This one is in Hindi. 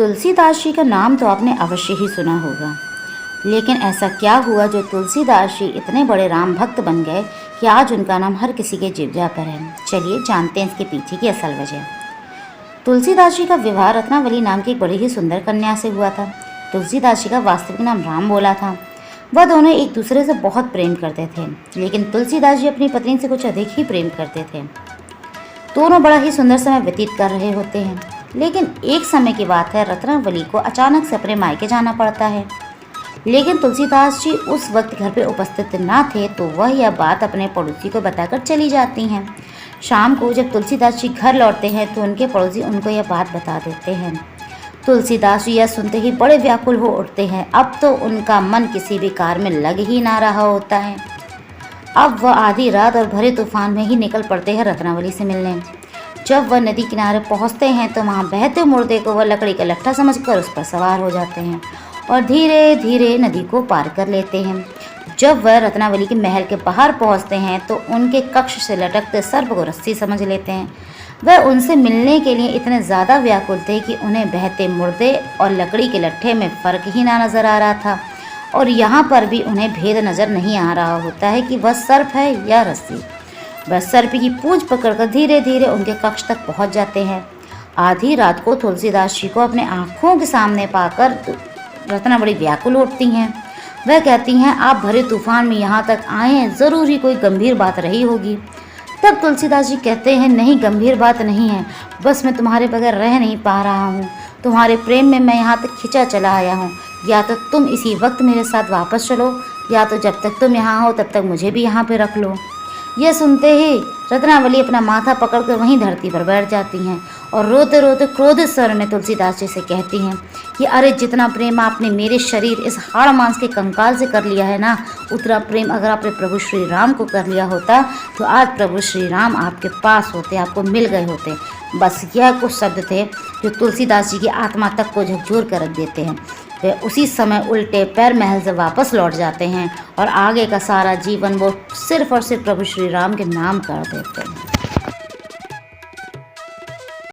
तुलसीदास जी का नाम तो आपने अवश्य ही सुना होगा, लेकिन ऐसा क्या हुआ जो तुलसीदास जी इतने बड़े राम भक्त बन गए कि आज उनका नाम हर किसी के जिह्वा पर है। चलिए जानते हैं इसके पीछे की असल वजह। तुलसीदास जी का विवाह रत्नावली नाम की एक बड़ी ही सुंदर कन्या से हुआ था। तुलसीदास जी का वास्तविक नाम राम बोला था। वह दोनों एक दूसरे से बहुत प्रेम करते थे, लेकिन तुलसीदास जी अपनी पत्नी से कुछ अधिक ही प्रेम करते थे। दोनों बड़ा ही सुंदर समय व्यतीत कर रहे होते हैं, लेकिन एक समय की बात है, रत्नावली को अचानक से अपने मायके जाना पड़ता है। लेकिन तुलसीदास जी उस वक्त घर पे उपस्थित ना थे, तो वह यह बात अपने पड़ोसी को बताकर चली जाती हैं। शाम को जब तुलसीदास जी घर लौटते हैं तो उनके पड़ोसी उनको यह बात बता देते हैं। तुलसीदास जी यह सुनते ही बड़े व्याकुल हो उठते हैं। अब तो उनका मन किसी भी कार्य में लग ही ना रहा होता है। अब वह आधी रात और भरे तूफान में ही निकल पड़ते हैं रत्नावली से मिलने। जब वह नदी किनारे पहुंचते हैं तो वहां बहते मुर्दे को वह लकड़ी का लट्ठा समझकर उस पर सवार हो जाते हैं और धीरे धीरे नदी को पार कर लेते हैं। जब वह रत्नावली के महल के बाहर पहुंचते हैं तो उनके कक्ष से लटकते सर्प को रस्सी समझ लेते हैं। वह उनसे मिलने के लिए इतने ज़्यादा व्याकुल थे कि उन्हें बहते मुर्दे और लकड़ी के लट्ठे में फ़र्क ही ना नज़र आ रहा था, और यहाँ पर भी उन्हें भेद नज़र नहीं आ रहा होता है कि वह सर्प है या रस्सी। वह सर्प की पूंछ पकड़कर धीरे धीरे उनके कक्ष तक पहुँच जाते हैं। आधी रात को तुलसीदास जी को अपने आँखों के सामने पाकर रत्नावली व्याकुल उठती हैं। वह कहती हैं, आप भरे तूफान में यहाँ तक आए हैं, ज़रूर ही कोई गंभीर बात रही होगी। तब तुलसीदास जी कहते हैं, नहीं, गंभीर बात नहीं है, बस मैं तुम्हारे बगैर रह नहीं पा रहा हूँ। तुम्हारे प्रेम में मैं यहाँ तक खिंचा चला आया हूँ। या तो तुम इसी वक्त मेरे साथ वापस चलो, या तो जब तक तुम यहाँ हो तब तक मुझे भी यहाँ पे रख लो। यह सुनते ही रत्नावली अपना माथा पकड़कर वहीं धरती पर बैठ जाती हैं और रोते रोते क्रोधित स्वर में तुलसीदास जी से कहती हैं कि अरे, जितना प्रेम आपने मेरे शरीर इस हाड़ मांस के कंकाल से कर लिया है ना, उतना प्रेम अगर आपने प्रभु श्री राम को कर लिया होता तो आज प्रभु श्री राम आपके पास होते, आपको मिल गए होते। बस यह कुछ शब्द थे जो तुलसीदास जी की आत्मा तक को झकझोर कर रख देते हैं। वे उसी समय उल्टे पैर महल से वापस लौट जाते हैं और आगे का सारा जीवन वो सिर्फ और सिर्फ प्रभु श्री राम के नाम कर देते हैं।